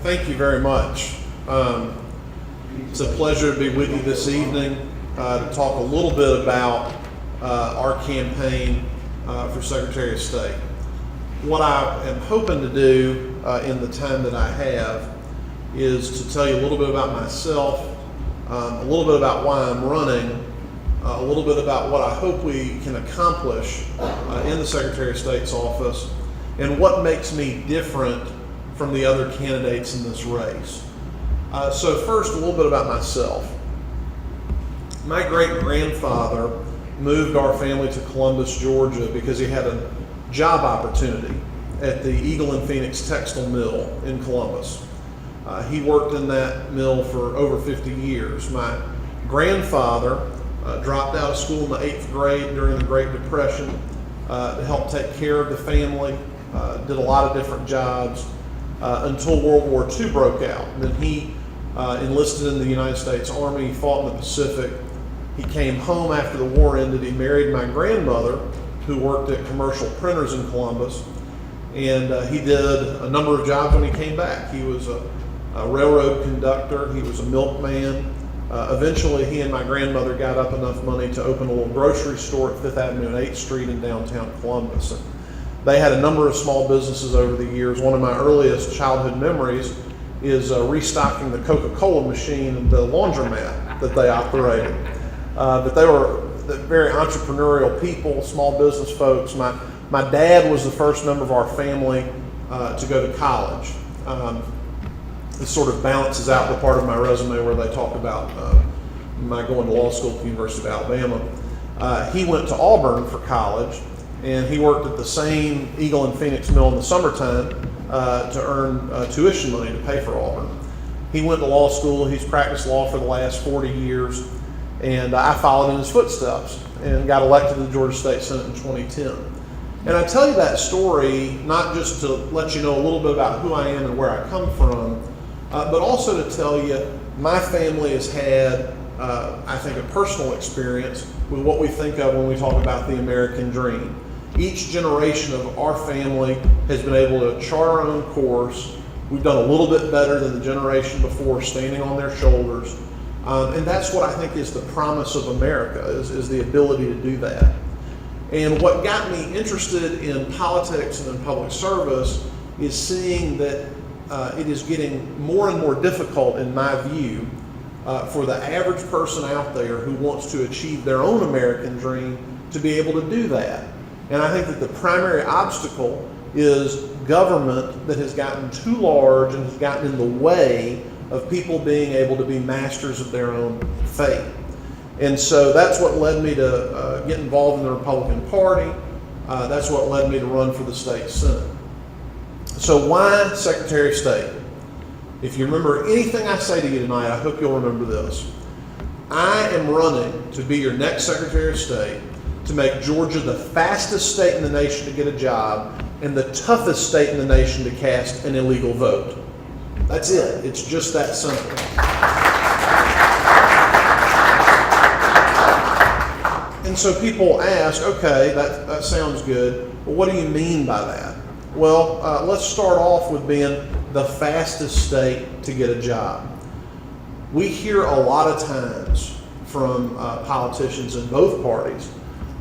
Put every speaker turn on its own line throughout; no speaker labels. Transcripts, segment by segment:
Thank you very much. It's a pleasure to be with you this evening to talk a little bit about our campaign for Secretary of State. What I am hoping to do in the time that I have is to tell you a little bit about myself, a little bit about why I'm running, a little bit about what I hope we can accomplish in the Secretary of State's office, and what makes me different from the other candidates in this race. So first, a little bit about myself. My great-grandfather moved our family to Columbus, Georgia because he had a job opportunity at the Eagle and Phoenix Textile Mill in Columbus. He worked in that mill for over 50 years. My grandfather dropped out of school in the 8th grade during the Great Depression to help take care of the family, did a lot of different jobs until World War II broke out. And then he enlisted in the United States Army, he fought in the Pacific. He came home after the war ended. He married my grandmother, who worked at commercial printers in Columbus, and he did a number of jobs when he came back. He was a railroad conductor, he was a milkman. Eventually, he and my grandmother got up enough money to open a little grocery store at 5th Avenue and 8th Street in downtown Columbus. And they had a number of small businesses over the years. One of my earliest childhood memories is restocking the Coca-Cola machine and the laundromat that they operated. But they were very entrepreneurial people, small business folks. My dad was the first member of our family to go to college. This sort of balances out the part of my resume where they talk about my going to law school at the University of Alabama. He went to Auburn for college, and he worked at the same Eagle and Phoenix mill in the summertime to earn tuition money to pay for Auburn. He went to law school. He's practiced law for the last 40 years, and I followed in his footsteps and got elected to the Georgia State Senate in 2010. And I tell you that story not just to let you know a little bit about who I am and where I come from, but also to tell you my family has had, I think, a personal experience with what we think of when we talk about the American dream. Each generation of our family has been able to chart our own course. We've done a little bit better than the generation before, standing on their shoulders. And that's what I think is the promise of America, is the ability to do that. And what got me interested in politics and in public service is seeing that it is getting more and more difficult, in my view, for the average person out there who wants to achieve their own American dream to be able to do that. And I think that the primary obstacle is government that has gotten too large and has gotten in the way of people being able to be masters of their own fate. And so that's what led me to get involved in the Republican Party. That's what led me to run for the state Senate. So why Secretary of State? If you remember anything I say to you tonight, I hope you'll remember this. I am running to be your next Secretary of State to make Georgia the fastest state in the nation to get a job and the toughest state in the nation to cast an illegal vote. That's it. It's just that simple. And so people ask, okay, that sounds good, but what do you mean by that? Well, let's start off with being the fastest state to get a job. We hear a lot of times from politicians in both parties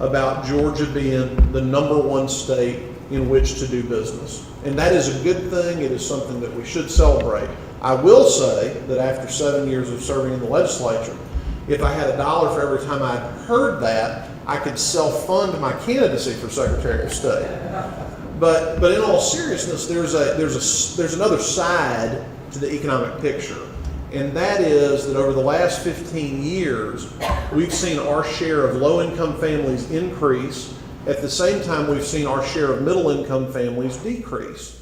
about Georgia being the #1 state in which to do business. And that is a good thing. It is something that we should celebrate. I will say that after 7 years of serving in the legislature, if I had $1 for every time I heard that, I could self-fund my candidacy for Secretary of State. But in all seriousness, there's another side to the economic picture. And that is that over the last 15 years, we've seen our share of low-income families increase. At the same time, we've seen our share of middle-income families decrease.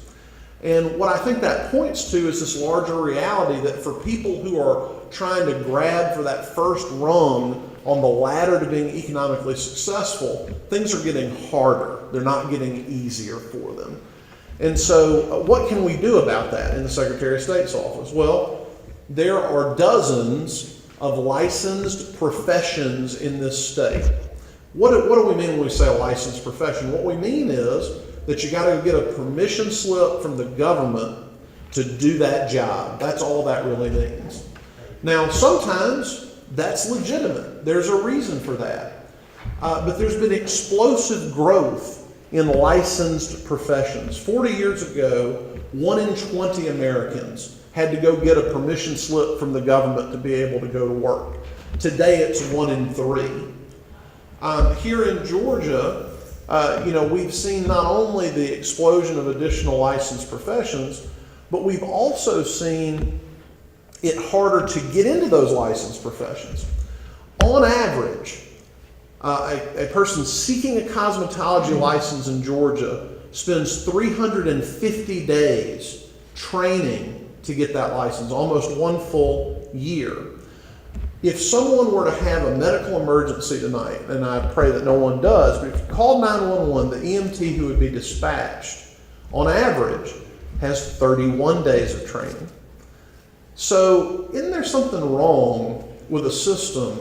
And what I think that points to is this larger reality that for people who are trying to grab for that first rung on the ladder to being economically successful, things are getting harder. They're not getting easier for them. And so what can we do about that in the Secretary of State's office? Well, there are dozens of licensed professions in this state. What do we mean when we say a licensed profession? What we mean is that you got to get a permission slip from the government to do that job. That's all that really means. Now, sometimes that's legitimate. There's a reason for that. But there's been explosive growth in licensed professions. 40 years ago, 1 in 20 Americans had to go get a permission slip from the government to be able to go to work. Today, it's 1 in 3. Here in Georgia, we've seen not only the explosion of additional licensed professions, but we've also seen it harder to get into those licensed professions. On average, a person seeking a cosmetology license in Georgia spends 350 days training to get that license, almost 1 full year. If someone were to have a medical emergency tonight, and I pray that no one does, but if you called 911, the EMT who would be dispatched, on average, has 31 days of training. So isn't there something wrong with a system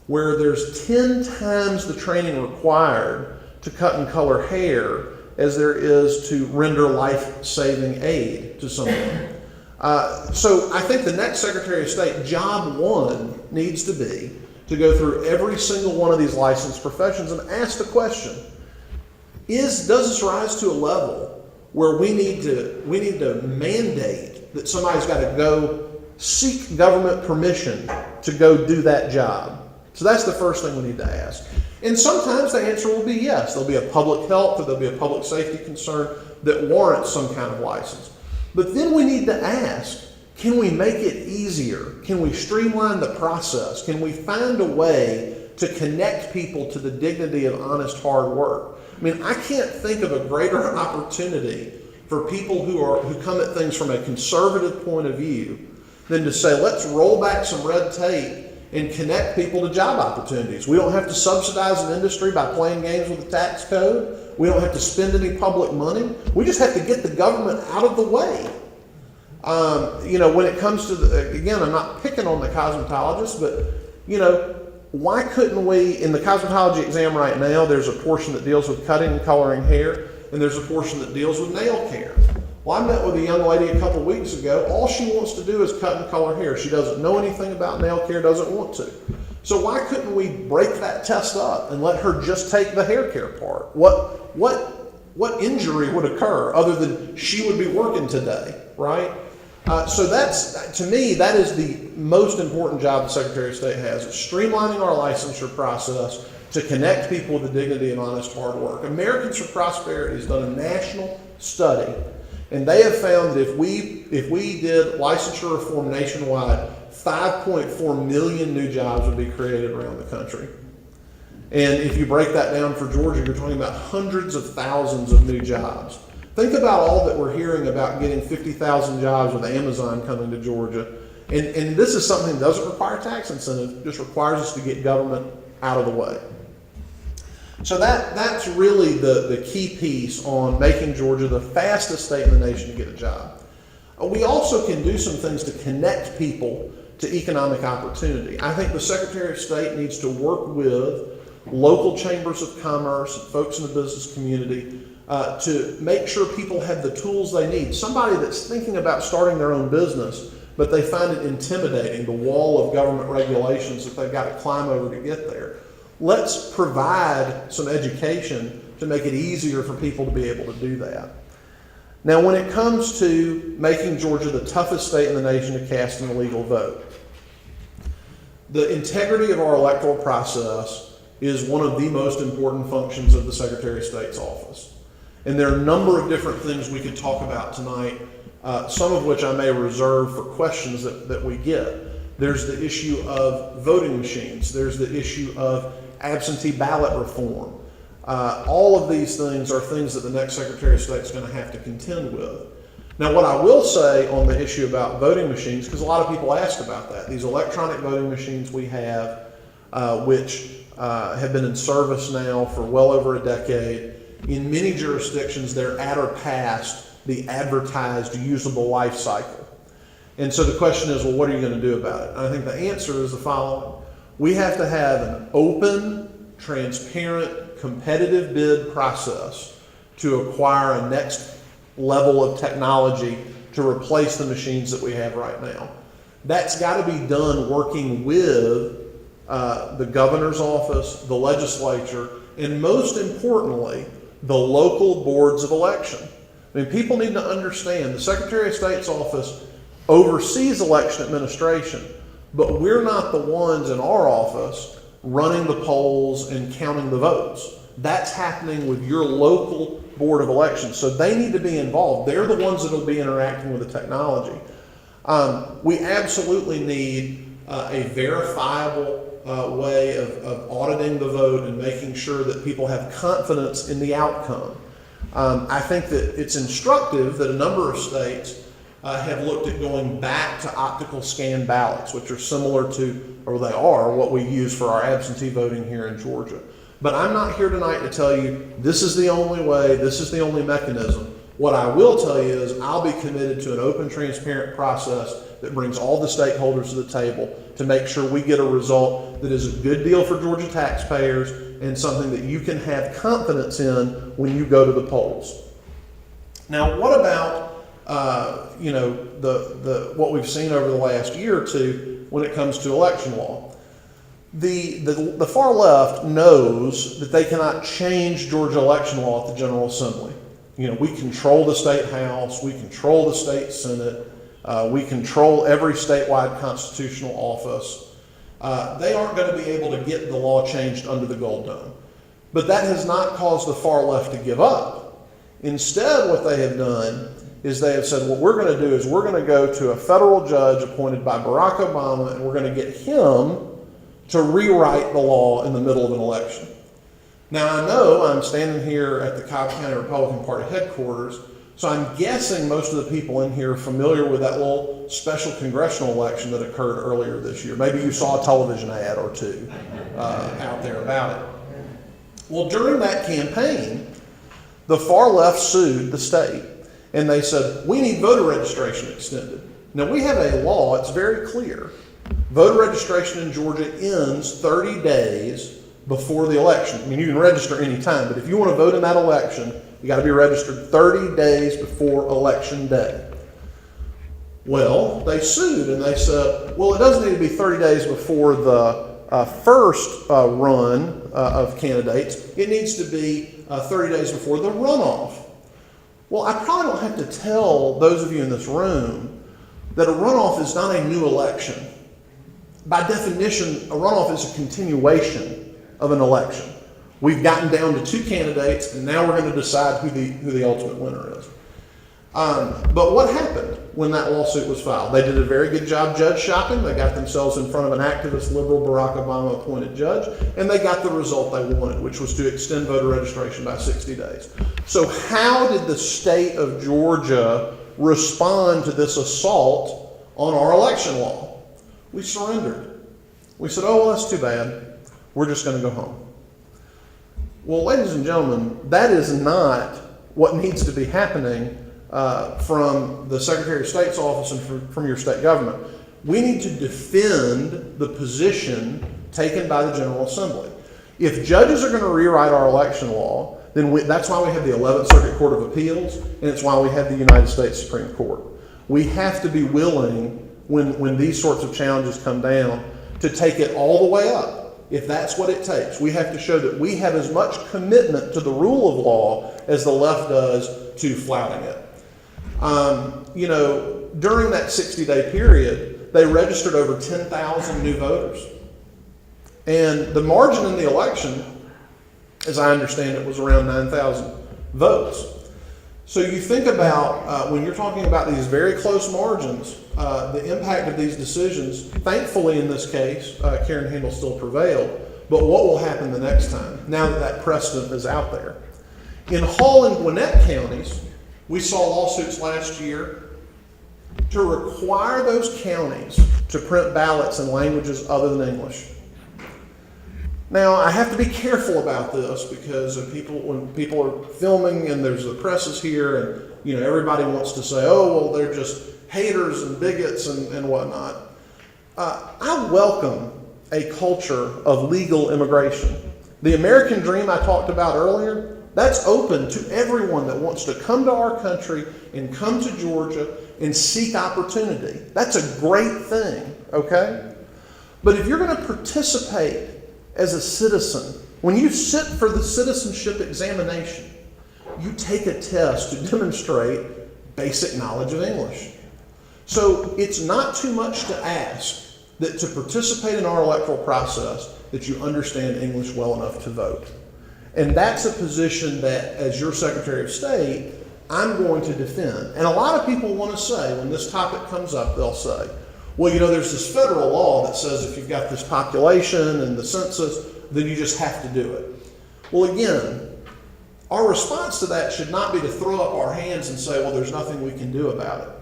where there's 10 times the training required to cut and color hair as there is to render life-saving aid to someone? So I think the next Secretary of State, job one needs to be to go through every single one of these licensed professions and ask the question, does this rise to a level where we need to mandate that somebody's got to go seek government permission to go do that job? So that's the first thing we need to ask. And sometimes the answer will be yes. There'll be a public health or there'll be a public safety concern that warrants some kind of license. But then we need to ask, can we make it easier? Can we streamline the process? Can we find a way to connect people to the dignity of honest, hard work? I mean, I can't think of a greater opportunity for people who come at things from a conservative point of view than to say, let's roll back some red tape and connect people to job opportunities. We don't have to subsidize an industry by playing games with the tax code. We don't have to spend any public money. We just have to get the government out of the way. When it comes to again, I'm not picking on the cosmetologists, but why couldn't we, in the cosmetology exam right now, there's a portion that deals with cutting and coloring hair, and there's a portion that deals with nail care. Well, I met with a young lady a couple weeks ago. All she wants to do is cut and color hair. She doesn't know anything about nail care, doesn't want to. So why couldn't we break that test up and let her just take the hair care part? What injury would occur other than she would be working today, right? So to me, that is the most important job the Secretary of State has, is streamlining our licensure process to connect people with the dignity and honest hard work. Americans for Prosperity has done a national study, and they have found that if we did licensure reform nationwide, 5.4 million new jobs would be created around the country. And if you break that down for Georgia, you're talking about hundreds of thousands of new jobs. Think about all that we're hearing about getting 50,000 jobs with Amazon coming to Georgia. And this is something that doesn't require tax incentive, just requires us to get government out of the way. So that's really the key piece on making Georgia the fastest state in the nation to get a job. We also can do some things to connect people to economic opportunity. I think the Secretary of State needs to work with local chambers of commerce, folks in the business community, to make sure people have the tools they need. Somebody that's thinking about starting their own business, but they find it intimidating, the wall of government regulations that they've got to climb over to get there. Let's provide some education to make it easier for people to be able to do that. Now, when it comes to making Georgia the toughest state in the nation to cast an illegal vote, the integrity of our electoral process is one of the most important functions of the Secretary of State's office. And there are a number of different things we could talk about tonight, some of which I may reserve for questions that we get. There's the issue of voting machines. There's the issue of absentee ballot reform. All of these things are things that the next Secretary of State is going to have to contend with. Now, what I will say on the issue about voting machines, because a lot of people ask about that, these electronic voting machines we have, which have been in service now for well over a decade, in many jurisdictions, they're at or past the advertised usable life cycle. And so the question is, well, what are you going to do about it? And I think the answer is the following. We have to have an open, transparent, competitive bid process to acquire a next level of technology to replace the machines that we have right now. That's got to be done working with the governor's office, the legislature, and most importantly, the local boards of election. I mean, people need to understand the Secretary of State's office oversees election administration, but we're not the ones in our office running the polls and counting the votes. That's happening with your local board of elections. So they need to be involved. They're the ones that will be interacting with the technology. We absolutely need a verifiable way of auditing the vote and making sure that people have confidence in the outcome. I think that it's instructive that a number of states have looked at going back to optical scan ballots, which are similar to, or they are, what we use for our absentee voting here in Georgia. But I'm not here tonight to tell you this is the only way, this is the only mechanism. What I will tell you is I'll be committed to an open, transparent process that brings all the stakeholders to the table to make sure we get a result that is a good deal for Georgia taxpayers and something that you can have confidence in when you go to the polls. Now, what about what we've seen over the last year or two when it comes to election law? The far left knows that they cannot change Georgia election law at the General Assembly. You know, we control the state house, we control the state senate, we control every statewide constitutional office. They aren't going to be able to get the law changed under the gold dome. But that has not caused the far left to give up. Instead, what they have done is they have said, what we're going to do is we're going to go to a federal judge appointed by Barack Obama, and we're going to get him to rewrite the law in the middle of an election. Now, I know I'm standing here at the Cobb County Republican Party headquarters, so I'm guessing most of the people in here are familiar with that little special congressional election that occurred earlier this year. Maybe you saw a television ad or two out there about it. Well, during that campaign, the far left sued the state, and they said, we need voter registration extended. Now, we have a law, it's very clear. Voter registration in Georgia ends 30 days before the election. I mean, you can register any time, but if you want to vote in that election, you got to be registered 30 days before election day. Well, they sued and they said, well, it doesn't need to be 30 days before the first run of candidates. It needs to be 30 days before the runoff. Well, I probably don't have to tell those of you in this room that a runoff is not a new election. By definition, a runoff is a continuation of an election. We've gotten down to two candidates, and now we're going to decide who the ultimate winner is. But what happened when that lawsuit was filed? They did a very good job judge shopping. They got themselves in front of an activist, liberal, Barack Obama appointed judge, and they got the result they wanted, which was to extend voter registration by 60 days. So how did the state of Georgia respond to this assault on our election law? We surrendered. We said, oh, well, that's too bad. We're just going to go home. Well, ladies and gentlemen, that is not what needs to be happening from the Secretary of State's office and from your state government. We need to defend the position taken by the General Assembly. If judges are going to rewrite our election law, then that's why we have the 11th Circuit Court of Appeals, and it's why we have the United States Supreme Court. We have to be willing, when these sorts of challenges come down, to take it all the way up. If that's what it takes, we have to show that we have as much commitment to the rule of law as the left does to flouting it. During that 60-day period, they registered over 10,000 new voters. And the margin in the election, as I understand it, was around 9,000 votes. So you think about, when you're talking about these very close margins, the impact of these decisions. Thankfully, in this case, Karen Handel still prevailed. But what will happen the next time, now that that precedent is out there? In Hall and Gwinnett counties, we saw lawsuits last year to require those counties to print ballots in languages other than English. Now, I have to be careful about this because when people are filming and there's the press is here and everybody wants to say, oh, well, they're just haters and bigots and whatnot. I welcome a culture of legal immigration. The American dream I talked about earlier, that's open to everyone that wants to come to our country and come to Georgia and seek opportunity. That's a great thing, okay? But if you're going to participate as a citizen, when you sit for the citizenship examination, you take a test to demonstrate basic knowledge of English. So it's not too much to ask that to participate in our electoral process that you understand English well enough to vote. And that's a position that, as your Secretary of State, I'm going to defend. And a lot of people want to say, when this topic comes up, they'll say, well, you know, there's this federal law that says if you've got this population and the census, then you just have to do it. Well, again, our response to that should not be to throw up our hands and say, well, there's nothing we can do about it.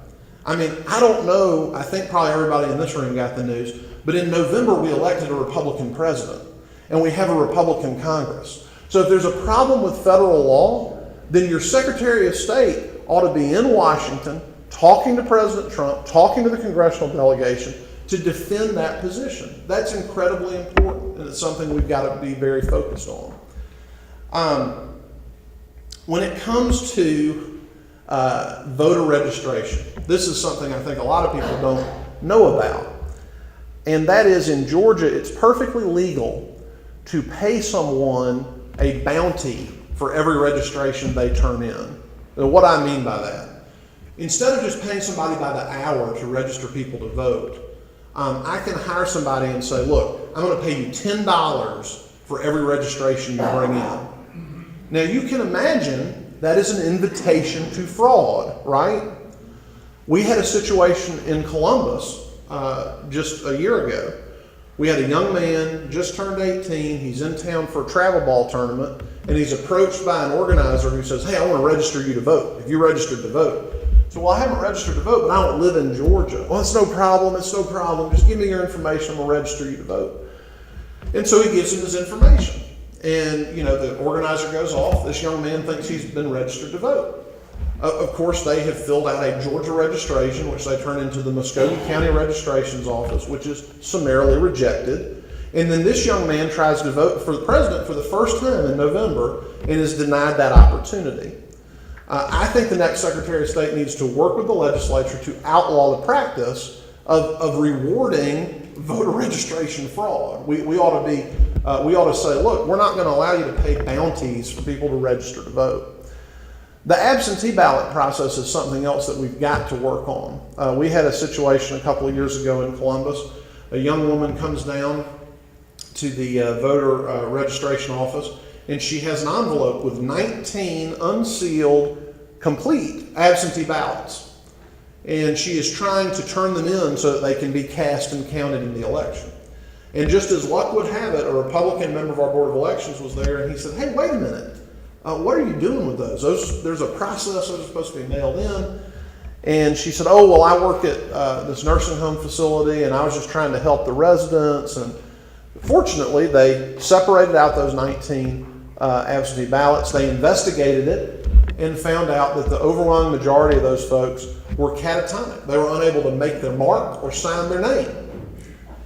I mean, I don't know, I think probably everybody in this room got the news, but in November we elected a Republican president, and we have a Republican Congress. So if there's a problem with federal law, then your Secretary of State ought to be in Washington talking to President Trump, talking to the congressional delegation to defend that position. That's incredibly important, and it's something we've got to be very focused on. When it comes to voter registration, this is something I think a lot of people don't know about. And that is, in Georgia, it's perfectly legal to pay someone a bounty for every registration they turn in. Now, what I mean by that, instead of just paying somebody by the hour to register people to vote, I can hire somebody and say, look, I'm going to pay you $10 for every registration you bring in. Now, you can imagine that is an invitation to fraud, right? We had a situation in Columbus just a year ago. We had a young man, just turned 18, he's in town for a travel ball tournament, and he's approached by an organizer who says, hey, I want to register you to vote. If you registered to vote. So, well, I haven't registered to vote, but I don't live in Georgia. Well, it's no problem, Just give me your information, I'm going to register you to vote. And so he gives him his information. And, you know, the organizer goes off. This young man thinks he's been registered to vote. Of course, they have filled out a Georgia registration, which they turn into the Muskogee County Registrations Office, which is summarily rejected. And then this young man tries to vote for the president for the first time in November and is denied that opportunity. I think the next Secretary of State needs to work with the legislature to outlaw the practice of rewarding voter registration fraud. We ought to say, look, we're not going to allow you to pay bounties for people to register to vote. The absentee ballot process is something else that we've got to work on. We had a situation a couple of years ago in Columbus. A young woman comes down to the voter registration office, and she has an envelope with 19 unsealed, complete absentee ballots. And she is trying to turn them in so that they can be cast and counted in the election. And just as luck would have it, a Republican member of our Board of Elections was there, and he said, hey, wait a minute. What are you doing with those? There's a process, those are supposed to be mailed in. And she said, oh, well, I work at this nursing home facility, and I was just trying to help the residents. And fortunately, they separated out those 19 absentee ballots. They investigated it and found out that the overwhelming majority of those folks were catatonic. They were unable to make their mark or sign their name.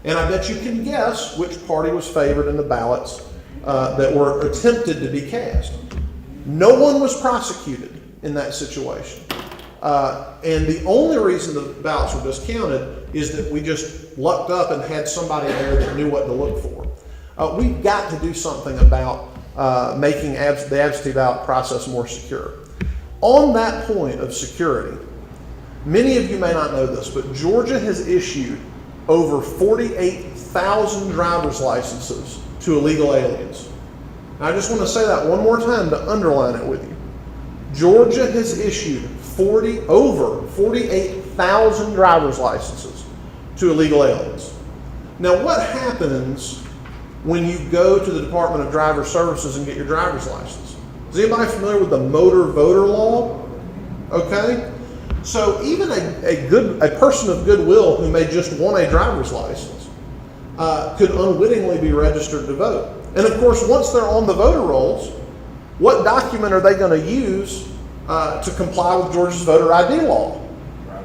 And I bet you can guess which party was favored in the ballots that were attempted to be cast. No one was prosecuted in that situation. And the only reason the ballots were discounted is that we just lucked up and had somebody there that knew what to look for. We've got to do something about making the absentee ballot process more secure. On that point of security, many of you may not know this, but Georgia has issued over 48,000 driver's licenses to illegal aliens. Now, I just want to say that one more time to underline it with you. Georgia has issued over 48,000 driver's licenses to illegal aliens. Now, what happens when you go to the Department of Driver Services and get your driver's license? Is anybody familiar with the motor voter law? Okay? So even a person of goodwill who may just want a driver's license could unwittingly be registered to vote. And of course, once they're on the voter rolls, what document are they going to use to comply with Georgia's voter ID law?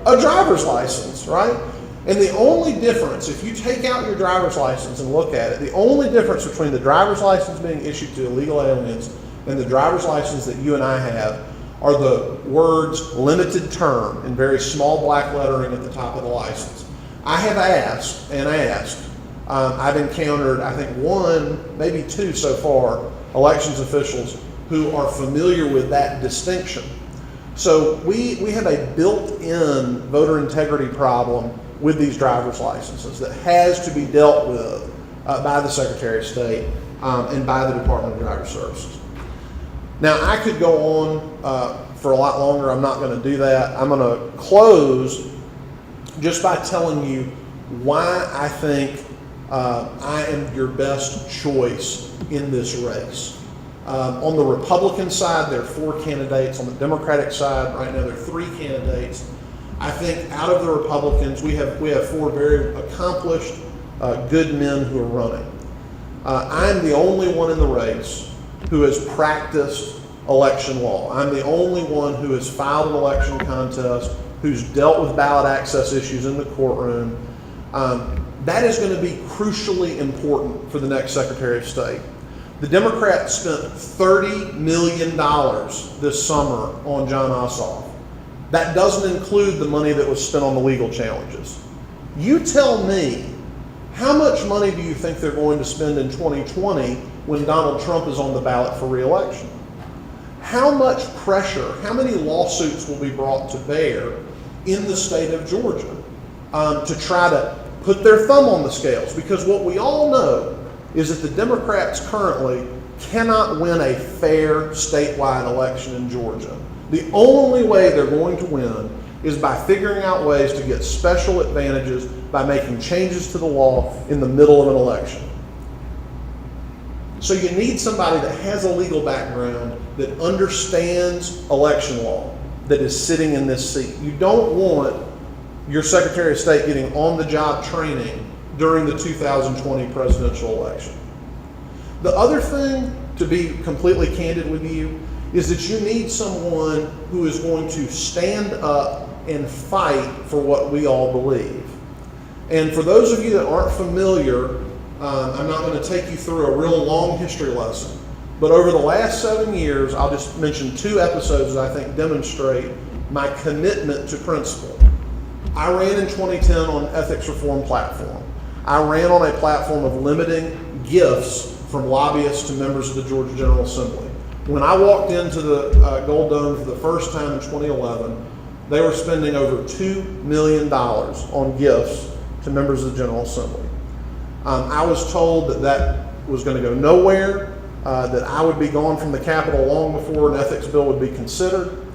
A driver's license, right? And the only difference, if you take out your driver's license and look at it, the only difference between the driver's license being issued to illegal aliens and the driver's license that you and I have are the words limited term in very small black lettering at the top of the license. I have asked and asked. I've encountered, I think, one, maybe two so far, elections officials who are familiar with that distinction. So we have a built-in voter integrity problem with these driver's licenses that has to be dealt with by the Secretary of State and by the Department of Driver Services. Now, I could go on for a lot longer. I'm not going to do that. I'm going to close just by telling you why I think I am your best choice in this race. On the Republican side, there are 4 candidates. On the Democratic side, right now, there are 3 candidates. I think out of the Republicans, we have 4 very accomplished, good men who are running. I'm the only one in the race who has practiced election law. I'm the only one who has filed an election contest, who's dealt with ballot access issues in the courtroom. That is going to be crucially important for the next Secretary of State. The Democrats spent $30 million this summer on John Ossoff. That doesn't include the money that was spent on the legal challenges. You tell me, how much money do you think they're going to spend in 2020 when Donald Trump is on the ballot for re-election? How much pressure, how many lawsuits will be brought to bear in the state of Georgia to try to put their thumb on the scales? Because what we all know is that the Democrats currently cannot win a fair statewide election in Georgia. The only way they're going to win is by figuring out ways to get special advantages by making changes to the law in the middle of an election. So you need somebody that has a legal background, that understands election law, that is sitting in this seat. You don't want your Secretary of State getting on-the-job training during the 2020 presidential election. The other thing, to be completely candid with you, is that you need someone who is going to stand up and fight for what we all believe. And for those of you that aren't familiar, I'm not going to take you through a real long history lesson, but over the last 7 years, I'll just mention 2 episodes that I think demonstrate my commitment to principle. I ran in 2010 on an ethics reform platform. I ran on a platform of limiting gifts from lobbyists to members of the Georgia General Assembly. When I walked into the Gold Dome for the first time in 2011, they were spending over $2 million on gifts to members of the General Assembly. I was told that that was going to go nowhere, that I would be gone from the Capitol long before an ethics bill would be considered.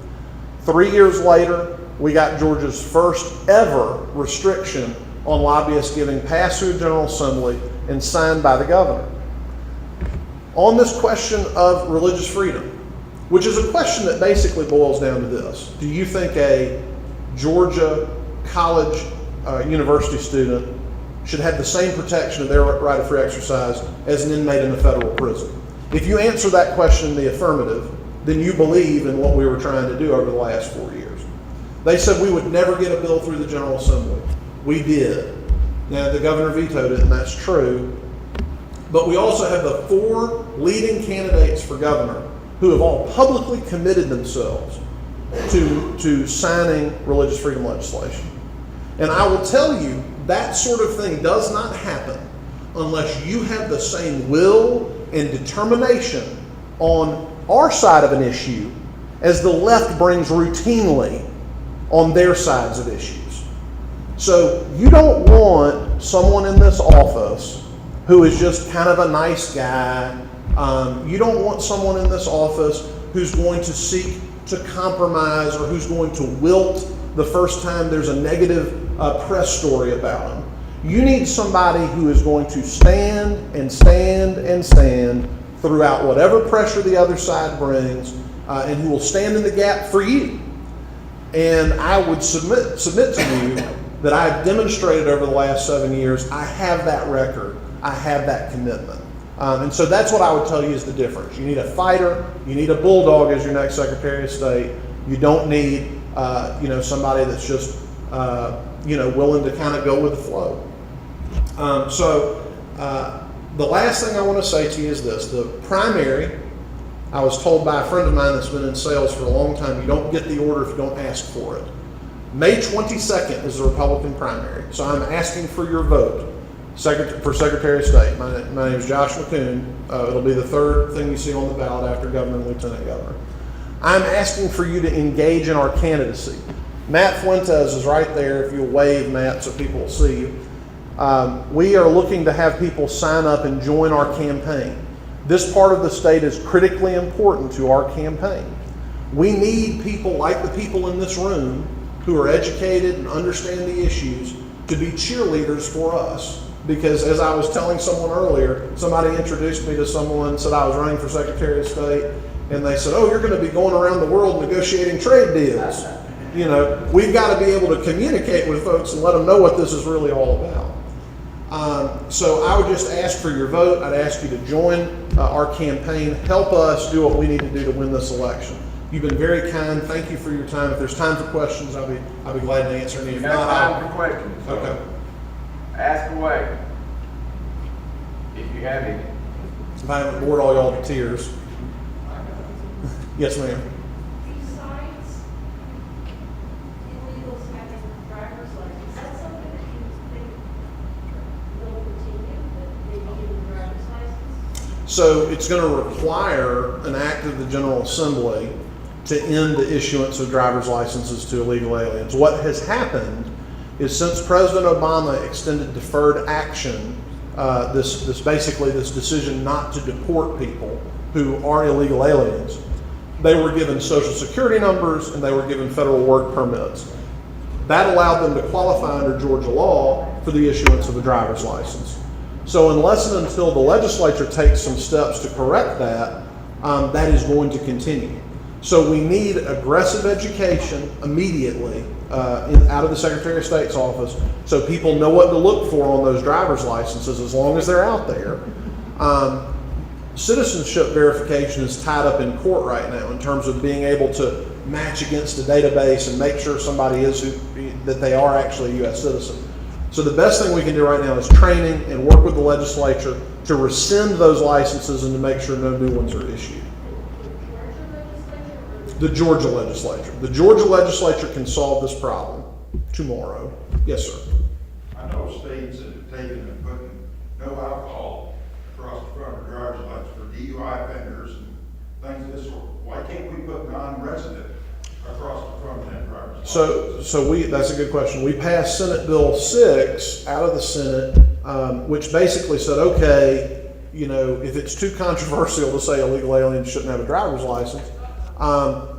3 years later, we got Georgia's first ever restriction on lobbyists giving passed through the General Assembly and signed by the governor. On this question of religious freedom, which is a question that basically boils down to this: do you think a Georgia college, university student should have the same protection of their right of free exercise as an inmate in a federal prison? If you answer that question in the affirmative, then you believe in what we were trying to do over the last 4 years. They said we would never get a bill through the General Assembly. We did. Now, the governor vetoed it, and that's true. But we also have the 4 leading candidates for governor who have all publicly committed themselves to signing religious freedom legislation. And I will tell you, that sort of thing does not happen unless you have the same will and determination on our side of an issue as the left brings routinely on their sides of issues. So you don't want someone in this office who is just kind of a nice guy. You don't want someone in this office who's going to seek to compromise or who's going to wilt the first time there's a negative press story about him. You need somebody who is going to stand and stand and stand throughout whatever pressure the other side brings, and who will stand in the gap for you. And I would submit to you that I've demonstrated over the last 7 years, I have that record, I have that commitment. And so that's what I would tell you is the difference. You need a fighter, you need a bulldog as your next Secretary of State. You don't need somebody that's just willing to kind of go with the flow. The last thing I want to say to you is this: the primary I was told by a friend of mine that's been in sales for a long time, you don't get the order if you don't ask for it. May 22nd is the Republican primary, so I'm asking for your vote for Secretary of State. My name is Josh McKoon. It'll be the third thing you see on the ballot after governor and lieutenant governor. I'm asking for you to engage in our candidacy. Matt Fuentes is right there. If you'll wave, Matt, so people will see you. We are looking to have people sign up and join our campaign. This part of the state is critically important to our campaign. We need people like the people in this room who are educated and understand the issues to be cheerleaders for us. Because as I was telling someone earlier, somebody introduced me to someone and said I was running for Secretary of State, and they said, oh, you're going to be going around the world negotiating trade deals. You know, we've got to be able to communicate with folks and let them know what this is really all about. So I would just ask for your vote. I'd ask you to join our campaign. Help us do what we need to do to win this election. You've been very kind. Thank you for your time. If there's time for questions, I'll be glad to answer any. If
not, time for questions. So
okay.
Ask away if you have any.
If I haven't bored all y'all to tears. Yes, ma'am.
Besides illegals having driver's license, is that something that you think will continue, that they need a driver's license?
So it's going to require an act of the General Assembly to end the issuance of driver's licenses to illegal aliens. What has happened is since President Obama extended deferred action, this decision not to deport people who are illegal aliens, they were given social security numbers and they were given federal work permits. That allowed them to qualify under Georgia law for the issuance of a driver's license. So unless and until the legislature takes some steps to correct that, that is going to continue. So we need aggressive education immediately out of the Secretary of State's office so people know what to look for on those driver's licenses as long as they're out there. Citizenship verification is tied up in court right now in terms of being able to match against a database and make sure somebody that they are actually a U.S. citizen. So the best thing we can do right now is training and work with the legislature to rescind those licenses and to make sure no new ones are issued. The Georgia legislature. The Georgia legislature can solve this problem tomorrow. Yes, sir.
I know states that have taken and putting no alcohol across the front of driver's license for DUI offenders and things of this sort. Why can't we put non-resident across the front of that driver's license?
That's a good question. We passed Senate Bill 6 out of the Senate, which basically said, okay, you know, if it's too controversial to say illegal aliens shouldn't have a driver's license,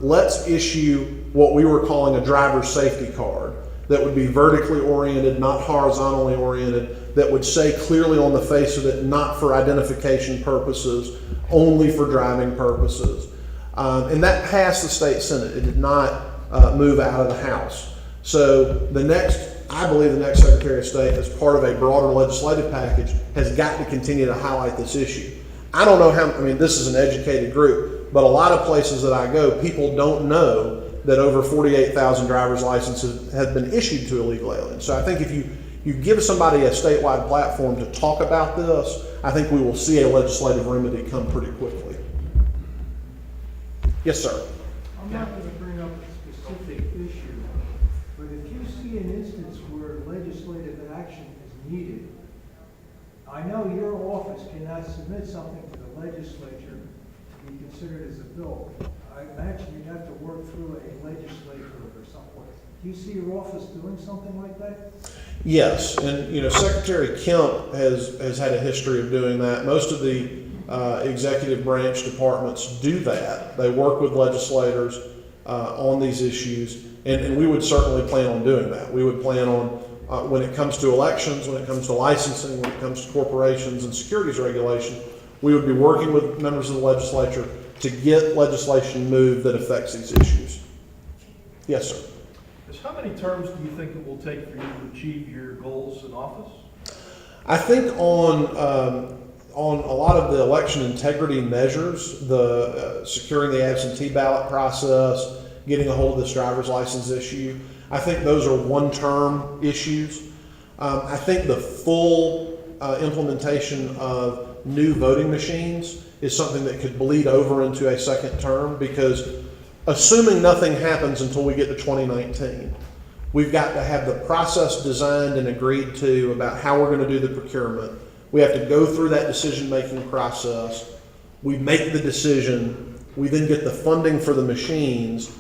let's issue what we were calling a driver's safety card that would be vertically oriented, not horizontally oriented, that would say clearly on the face of it, not for identification purposes, only for driving purposes. And that passed the state Senate. It did not move out of the House. So I believe the next Secretary of State, as part of a broader legislative package, has got to continue to highlight this issue. I don't know this is an educated group, but a lot of places that I go, people don't know that over 48,000 driver's licenses have been issued to illegal aliens. So I think if you give somebody a statewide platform to talk about this, I think we will see a legislative remedy come pretty quickly. Yes, sir.
I'm not going to bring up a specific issue, but if you see an instance where legislative action is needed, I know your office cannot submit something to the legislature to be considered as a bill. I imagine you'd have to work through a legislature or somewhere. Do you see your office doing something like that?
Yes, and Secretary Kemp has had a history of doing that. Most of the executive branch departments do that. They work with legislators on these issues, and we would certainly plan on doing that. We would plan on, when it comes to elections, when it comes to licensing, when it comes to corporations and securities regulation, we would be working with members of the legislature to get legislation moved that affects these issues. Yes, sir.
How many terms do you think it will take for you to achieve your goals in office?
I think on a lot of the election integrity measures, the securing the absentee ballot process, getting a hold of this driver's license issue, I think those are one-term issues. I think the full implementation of new voting machines is something that could bleed over into a second term, because assuming nothing happens until we get to 2019, we've got to have the process designed and agreed to about how we're going to do the procurement. We have to go through that decision-making process. We make the decision. We then get the funding for the machines.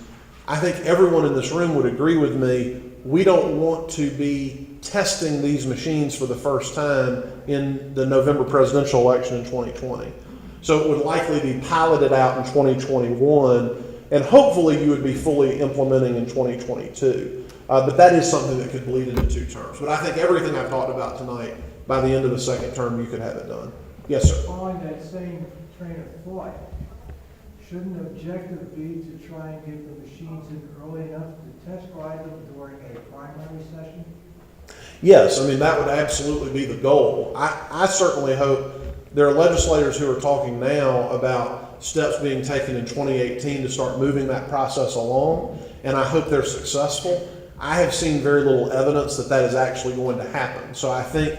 I think everyone in this room would agree with me. We don't want to be testing these machines for the first time in the November presidential election in 2020. So it would likely be piloted out in 2021, and hopefully you would be fully implementing in 2022. But that is something that could bleed into 2 terms. But I think everything I've talked about tonight, by the end of the second term, you could have it done. Yes, sir.
Following that same train of thought, shouldn't the objective be to try and get the machines in early enough to test drive them during a primary session?
Yes, I mean, that would absolutely be the goal. I certainly hope there are legislators who are talking now about steps being taken in 2018 to start moving that process along, and I hope they're successful. I have seen very little evidence that that is actually going to happen. So I think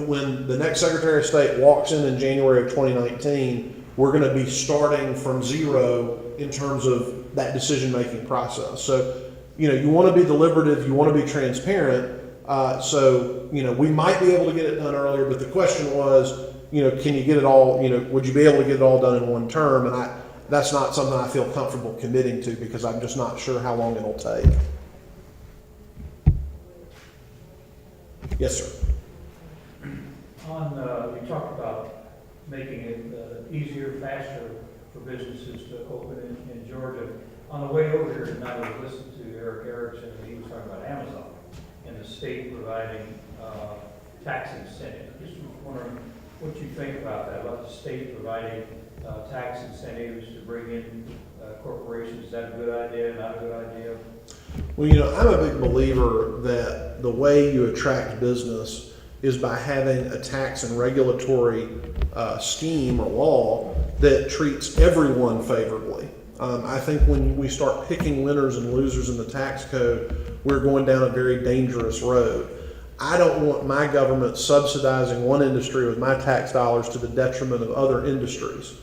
when the next Secretary of State walks in January of 2019, we're going to be starting from zero in terms of that decision-making process. So, you want to be deliberative, you want to be transparent. So, we might be able to get it done earlier, but the question was, can you get it all, would you be able to get it all done in 1 term? And that's not something I feel comfortable committing to, because I'm just not sure how long it'll take. Yes, sir.
You talked about making it easier, faster for businesses to open in Georgia. On the way over here tonight, I listened to Eric Erickson, and he was talking about Amazon and the state providing tax incentives. Just wondering what you think about that, about the state providing tax incentives to bring in corporations. Is that a good idea, not a good idea?
Well, I'm a big believer that the way you attract business is by having a tax and regulatory scheme or law that treats everyone favorably. I think when we start picking winners and losers in the tax code, we're going down a very dangerous road. I don't want my government subsidizing one industry with my tax dollars to the detriment of other industries.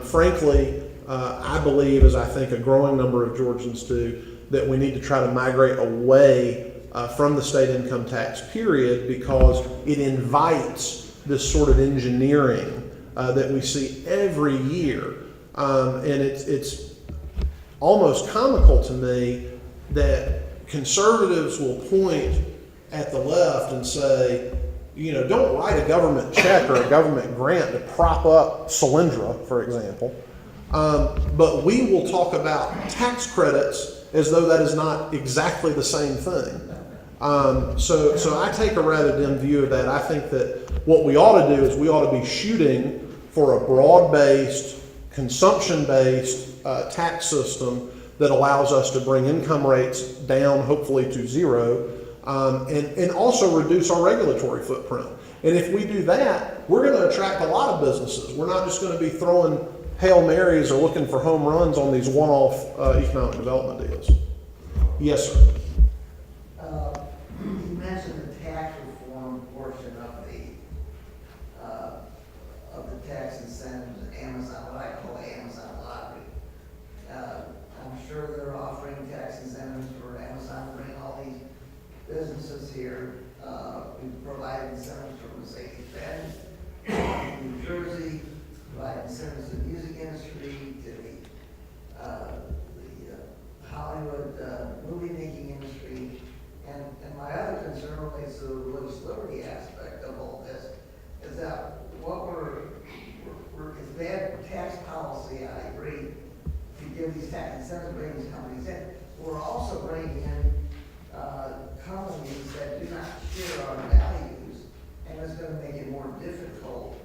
Frankly, I believe, as I think a growing number of Georgians do, that we need to try to migrate away from the state income tax period, because it invites this sort of engineering that we see every year. And it's almost comical to me that conservatives will point at the left and say, don't write a government check or a government grant to prop up Solyndra, for example. But we will talk about tax credits as though that is not exactly the same thing. So I take a rather dim view of that. I think that what we ought to do is we ought to be shooting for a broad-based, consumption-based tax system that allows us to bring income rates down, hopefully to zero, and also reduce our regulatory footprint. And if we do that, we're going to attract a lot of businesses. We're not just going to be throwing Hail Marys or looking for home runs on these one-off economic development deals. Yes, sir.
You mentioned the tax reform portion of the tax incentives, Amazon, what I call the Amazon lottery. I'm sure they're offering tax incentives for Amazon to bring all these businesses here. We've provided incentives for Mercedes-Benz, New Jersey, provide incentives to the music industry, to the Hollywood movie making industry. And my other concern relates to the religious liberty aspect of all this, is that what it's bad tax policy, I agree, to give these tax incentives, bring these companies in. We're also bringing in companies that do not share our values, and it's going to make it more difficult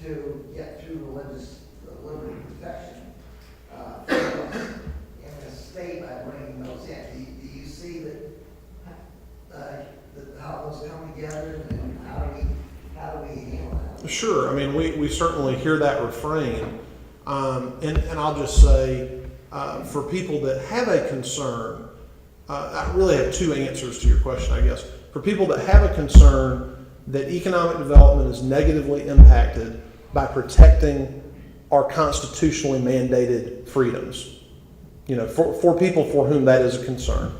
to get through religious liberty protection in the state by bringing those in. Do you see that how those come together, and how do we handle that?
Sure. I mean, we certainly hear that refrain. And I'll just say, for people that have a concern, I really have 2 answers to your question, I guess. For people that have a concern that economic development is negatively impacted by protecting our constitutionally mandated freedoms. You know, for people for whom that is a concern.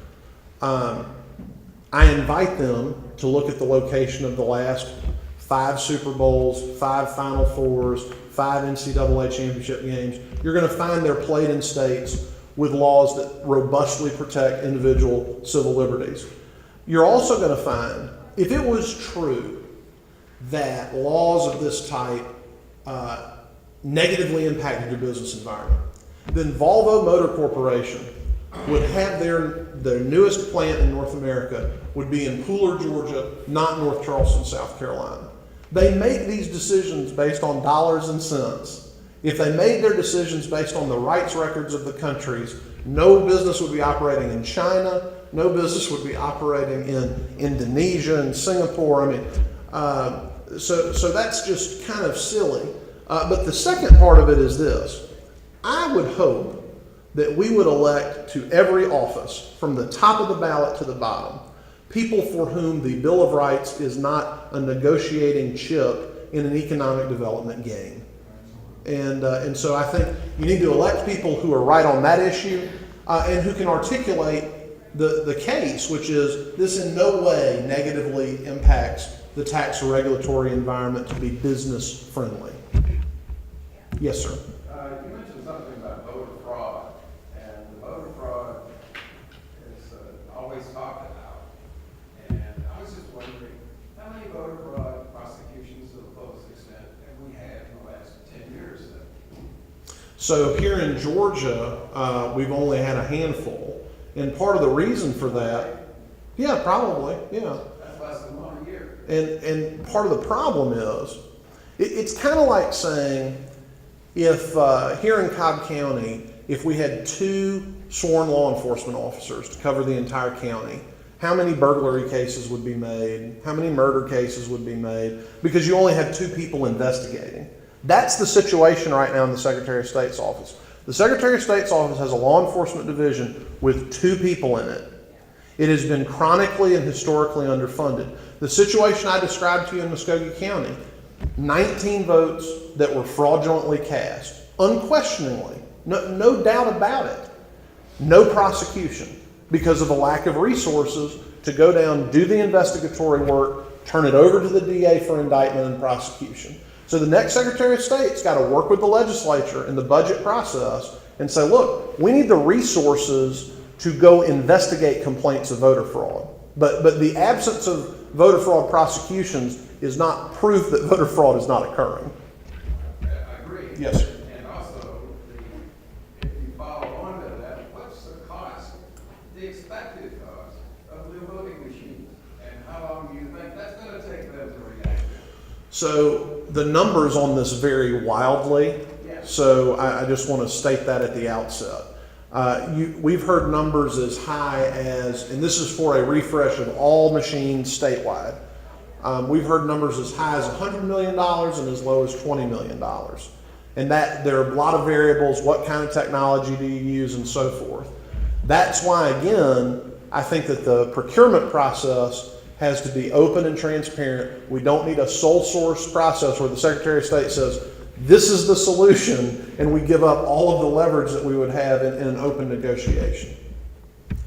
I invite them to look at the location of the last 5 Super Bowls, 5 Final Fours, 5 NCAA championship games. You're going to find they're played in states with laws that robustly protect individual civil liberties. You're also going to find, if it was true that laws of this type negatively impacted your business environment, then Volvo Motor Corporation would have their newest plant in North America would be in Pooler, Georgia, not North Charleston, South Carolina. They make these decisions based on dollars and cents. If they made their decisions based on the rights records of the countries, no business would be operating in China, no business would be operating in Indonesia and Singapore. I mean, so that's just kind of silly. But the second part of it is this. I would hope that we would elect to every office, from the top of the ballot to the bottom, people for whom the Bill of Rights is not a negotiating chip in an economic development game. And so I think you need to elect people who are right on that issue and who can articulate the case, which is this in no way negatively impacts the tax or regulatory environment to be business friendly. Yes, sir.
You mentioned something about voter fraud, and the voter fraud is always talked about. And I was just wondering, how many voter fraud prosecutions to the fullest extent have we had in the last 10 years then?
So here in Georgia, we've only had a handful. And part of the reason for that, yeah, probably, yeah.
That's less than 1 a year.
And part of the problem is, it's kind of like saying, if here in Cobb County, if we had 2 sworn law enforcement officers to cover the entire county, how many burglary cases would be made? How many murder cases would be made? Because you only have 2 people investigating. That's the situation right now in the Secretary of State's office. The Secretary of State's office has a law enforcement division with 2 people in it. It has been chronically and historically underfunded. The situation I described to you in Muskogee County, 19 votes that were fraudulently cast, unquestioningly, no doubt about it. No prosecution because of a lack of resources to go down, do the investigatory work, turn it over to the DA for indictment and prosecution. So the next Secretary of State's got to work with the legislature in the budget process and say, look, we need the resources to go investigate complaints of voter fraud. But the absence of voter fraud prosecutions is not proof that voter fraud is not occurring.
I agree.
Yes, sir.
And also, if you follow on to that, what's the cost, the expected cost of new voting machines? And how long do you think that's going to take them to react to?
So the numbers on this vary wildly.
Yes.
So I just want to state that at the outset. We've heard numbers as high as, and this is for a refresh of all machines statewide. We've heard numbers as high as $100 million and as low as $20 million. And that there are a lot of variables, what kind of technology do you use and so forth. That's why, again, I think that the procurement process has to be open and transparent. We don't need a sole source process where the Secretary of State says, this is the solution, and we give up all of the leverage that we would have in an open negotiation.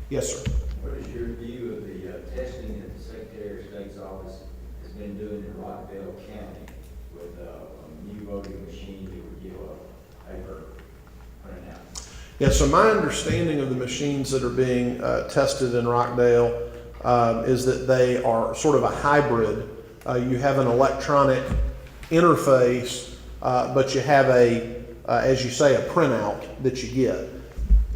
Yes, sir.
What is your view of the testing that the Secretary of State's office has been doing in Rockdale County with a new voting machine that would give a paper printout?
Yeah, so my understanding of the machines that are being tested in Rockdale is that they are sort of a hybrid. You have an electronic interface, but you have as you say, a printout that you get.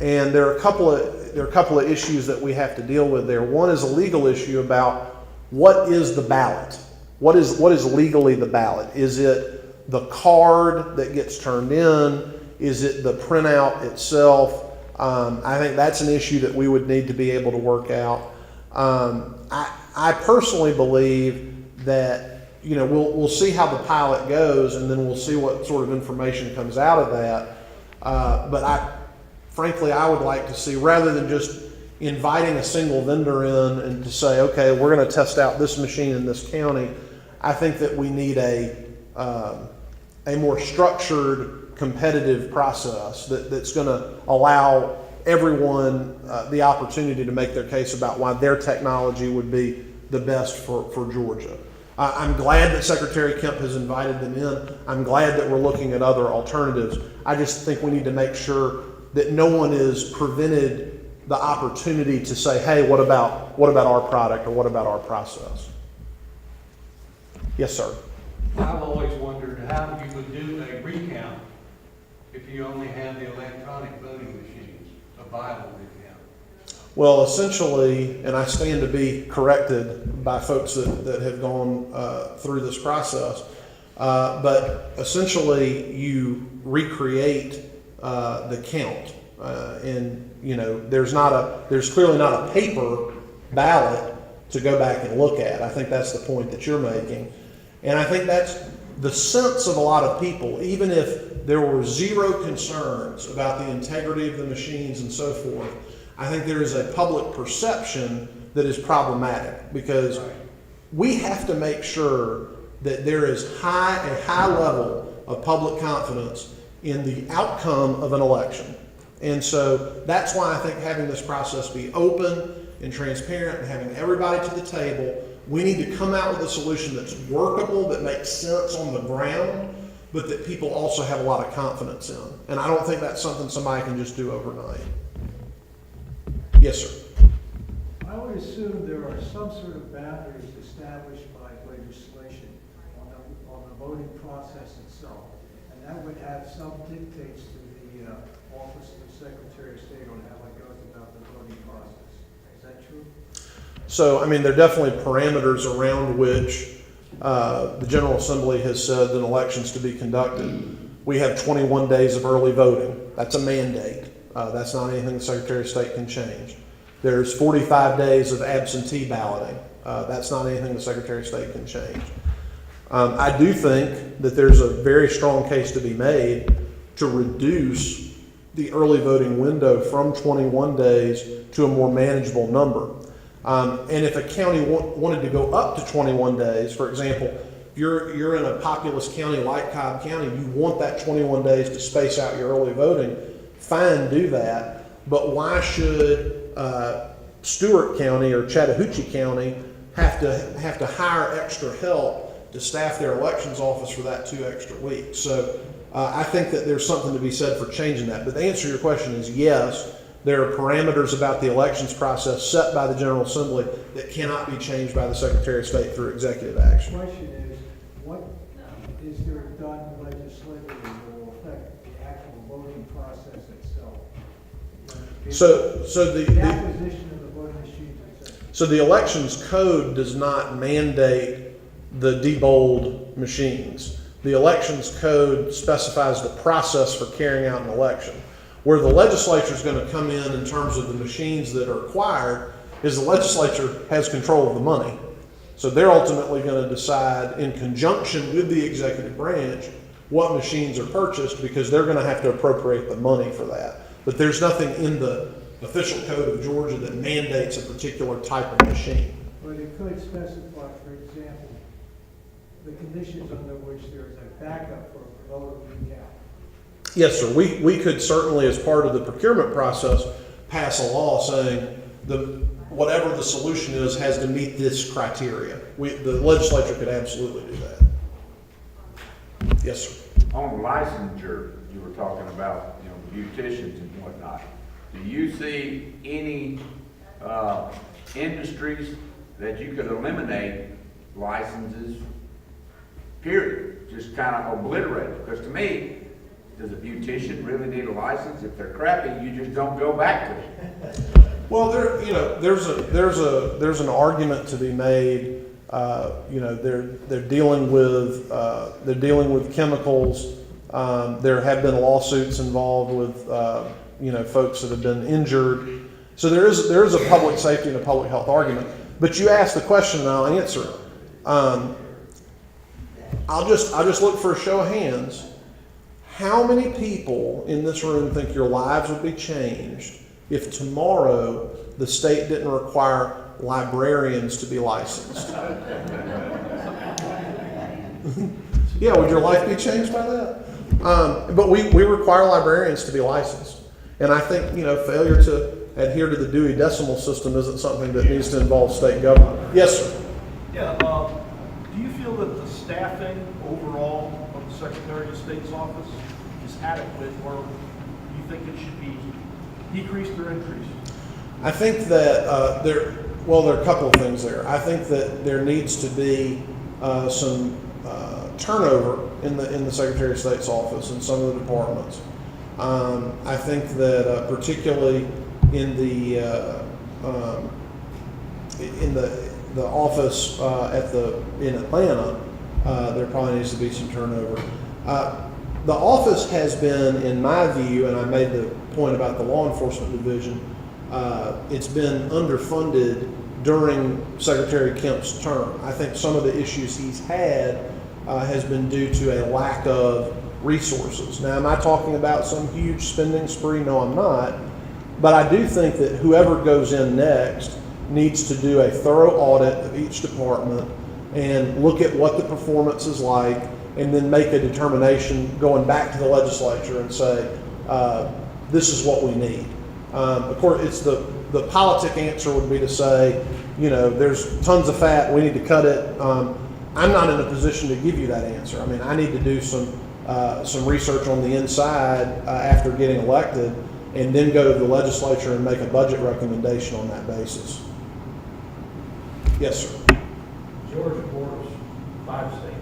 And there are a couple of issues that we have to deal with there. One is a legal issue about what is the ballot? What is legally the ballot? Is it the card that gets turned in? Is it the printout itself? I think that's an issue that we would need to be able to work out. I personally believe that we'll see how the pilot goes, and then we'll see what sort of information comes out of that. But frankly, I would like to see, rather than just inviting a single vendor in and to say, okay, we're going to test out this machine in this county, I think that we need a more structured, competitive process that's going to allow everyone the opportunity to make their case about why their technology would be the best for Georgia. I'm glad that Secretary Kemp has invited them in. I'm glad that we're looking at other alternatives. I just think we need to make sure that no one is prevented the opportunity to say, hey, what about our product or what about our process? Yes, sir.
I've always wondered how you would do a recount if you only had the electronic voting machines, a viable recount.
Well, essentially, and I stand to be corrected by folks that have gone through this process, but essentially you recreate the count. And there's clearly not a paper ballot to go back and look at. I think that's the point that you're making. And I think that's the sense of a lot of people, even if there were zero concerns about the integrity of the machines and so forth. I think there is a public perception that is problematic because we have to make sure that there is a high level of public confidence in the outcome of an election. And so that's why I think having this process be open and transparent and having everybody to the table, we need to come out with a solution that's workable, that makes sense on the ground, but that people also have a lot of confidence in. And I don't think that's something somebody can just do overnight. Yes, sir.
I would assume there are some sort of boundaries established by legislation on the voting process itself. And that would have some dictates to the Office of the Secretary of State on how it goes about the voting process. Is that true?
So, I mean, there are definitely parameters around which the General Assembly has said an election's to be conducted. We have 21 days of early voting. That's a mandate. That's not anything the Secretary of State can change. There's 45 days of absentee balloting. That's not anything the Secretary of State can change. I do think that there's a very strong case to be made to reduce the early voting window from 21 days to a more manageable number. And if a county wanted to go up to 21 days, for example, if you're in a populous county like Cobb County, you want that 21 days to space out your early voting, fine, do that. But why should Stewart County or Chattahoochee County have to hire extra help to staff their elections office for that 2 extra weeks? So I think that there's something to be said for changing that. But the answer to your question is yes, there are parameters about the elections process set by the General Assembly that cannot be changed by the Secretary of State through executive action.
The question is, what is there done legislatively that will affect the actual voting process itself?
So
The acquisition of the voting machines, etc.
So the elections code does not mandate the debold machines. The elections code specifies the process for carrying out an election. Where the legislature is going to come in terms of the machines that are required is the legislature has control of the money. So they're ultimately going to decide in conjunction with the executive branch what machines are purchased because they're going to have to appropriate the money for that. But there's nothing in the official code of Georgia that mandates a particular type of machine.
But it could specify, for example, the conditions under which there is a backup for a voter recount.
Yes, sir. We could certainly, as part of the procurement process, pass a law saying whatever the solution is has to meet this criteria. The legislature could absolutely do that. Yes, sir.
On licensure, you were talking about, beauticians and whatnot. Do you see any industries that you could eliminate licenses, period? Just kind of obliterate it? Because to me, does a beautician really need a license? If they're crappy, you just don't go back to it.
Well, there's an argument to be made. They're dealing with chemicals. There have been lawsuits involved with folks that have been injured. So there is a public safety and a public health argument. But you asked the question, and I'll answer it. I'll just look for a show of hands. How many people in this room think your lives would be changed if tomorrow the state didn't require librarians to be licensed? Yeah, would your life be changed by that? But we require librarians to be licensed. And I think, failure to adhere to the Dewey Decimal System isn't something that needs to involve state government. Yes, sir.
Yeah, do you feel that the staffing overall of the Secretary of State's office is adequate, or do you think it should be decreased or increased?
I think that there are a couple of things there. I think that there needs to be some turnover in the Secretary of State's office in some of the departments. I think that particularly in the office in Atlanta, there probably needs to be some turnover. The office has been, in my view, and I made the point about the law enforcement division, it's been underfunded during Secretary Kemp's term. I think some of the issues he's had has been due to a lack of resources. Now, am I talking about some huge spending spree? No, I'm not. But I do think that whoever goes in next needs to do a thorough audit of each department and look at what the performance is like, and then make a determination going back to the legislature and say, this is what we need. Of course, it's the politic answer would be to say, there's tons of fat, we need to cut it. I'm not in a position to give you that answer. I mean, I need to do some research on the inside after getting elected, and then go to the legislature and make a budget recommendation on that basis. Yes, sir.
Georgia borders 5 states.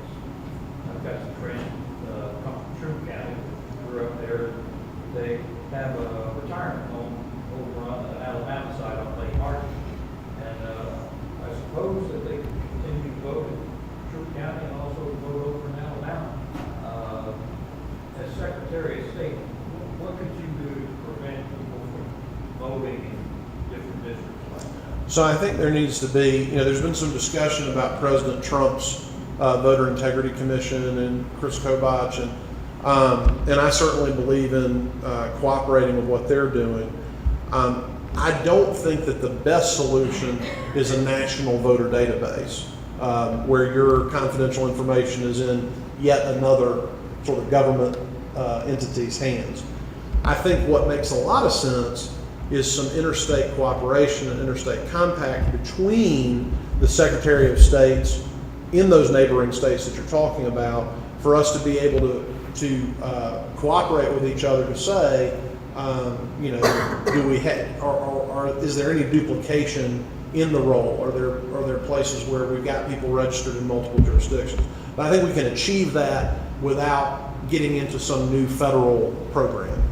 I've got some friends come from Troop County, grew up there. They have a retirement home over on the Alabama side on Lake Hart. And I suppose that they could continue to vote in Troop County and also vote over in Alabama. As Secretary of State, what could you do to prevent people from voting in different districts like that?
So I think there needs to be, there's been some discussion about President Trump's Voter Integrity Commission and Chris Kobach, and I certainly believe in cooperating with what they're doing. I don't think that the best solution is a national voter database where your confidential information is in yet another sort of government entity's hands. I think what makes a lot of sense is some interstate cooperation and interstate compact between the Secretary of States in those neighboring states that you're talking about, for us to be able to cooperate with each other to say, do we have, or is there any duplication in the role? Are there places where we've got people registered in multiple jurisdictions? But I think we can achieve that without getting into some new federal program.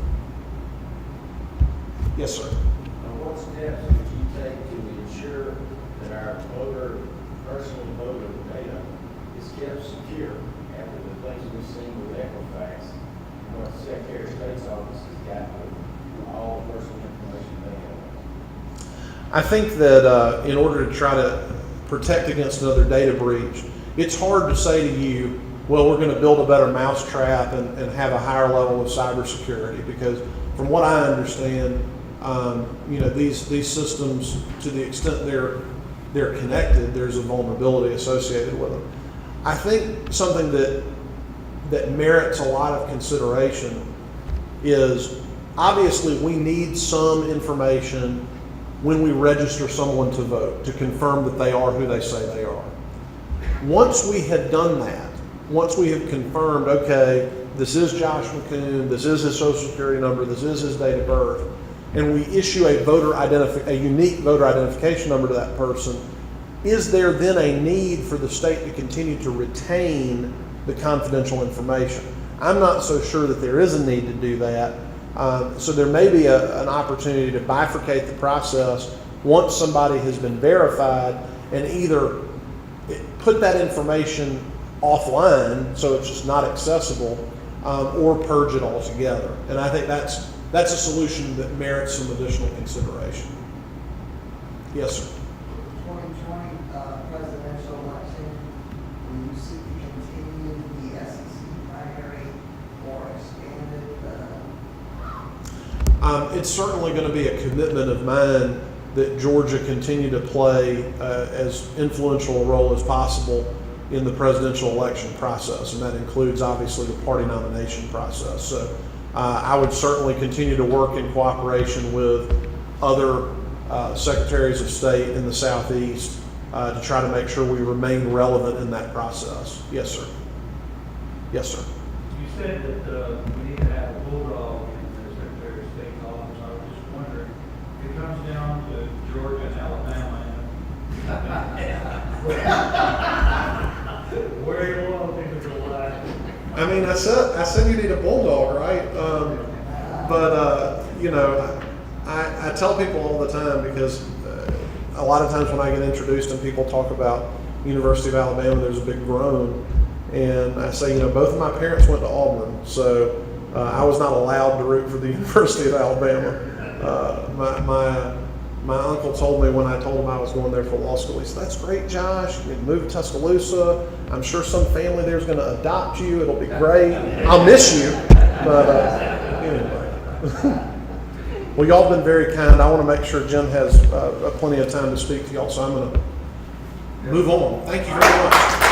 Yes, sir.
What steps would you take to ensure that our personal voter data is kept secure after the things we've seen with Equifax and what the Secretary of State's office has got with all the personal information they have?
I think that in order to try to protect against another data breach, it's hard to say to you, well, we're going to build a better mousetrap and have a higher level of cybersecurity, because from what I understand, these systems, to the extent they're connected, there's a vulnerability associated with them. I think something that merits a lot of consideration is, obviously we need some information when we register someone to vote to confirm that they are who they say they are. Once we have done that, once we have confirmed, okay, this is Josh McKoon, this is his social security number, this is his date of birth, and we issue a unique voter identification number to that person, is there then a need for the state to continue to retain the confidential information? I'm not so sure that there is a need to do that. So there may be an opportunity to bifurcate the process once somebody has been verified, and either put that information offline so it's just not accessible, or purge it altogether. And I think that's a solution that merits some additional consideration. Yes, sir.
2020 presidential election, will you seek to continue the SEC primary or expanded?
It's certainly going to be a commitment of mine that Georgia continue to play as influential a role as possible in the presidential election process, and that includes obviously the party nomination process. So I would certainly continue to work in cooperation with other secretaries of state in the Southeast to try to make sure we remain relevant in that process. Yes, sir. Yes, sir.
You said that we need to have a bulldog in the Secretary of State's office. I was just wondering, if it comes down to Georgia and Alabama, where do you want people to lie?
I mean, I said you need a bulldog, right? You know, I tell people all the time because a lot of times when I get introduced and people talk about University of Alabama, there's a big groan. And I say, you know, both of my parents went to Auburn, so I was not allowed to root for the University of Alabama. My uncle told me when I told him I was going there for law school, he said, "That's great, Josh. You can move to Tuscaloosa. I'm sure some family there's going to adopt you. It'll be great. I'll miss you." But anyway. Well, y'all been very kind. I want to make sure Jim has plenty of time to speak to y'all, so I'm going to move on. Thank you very much.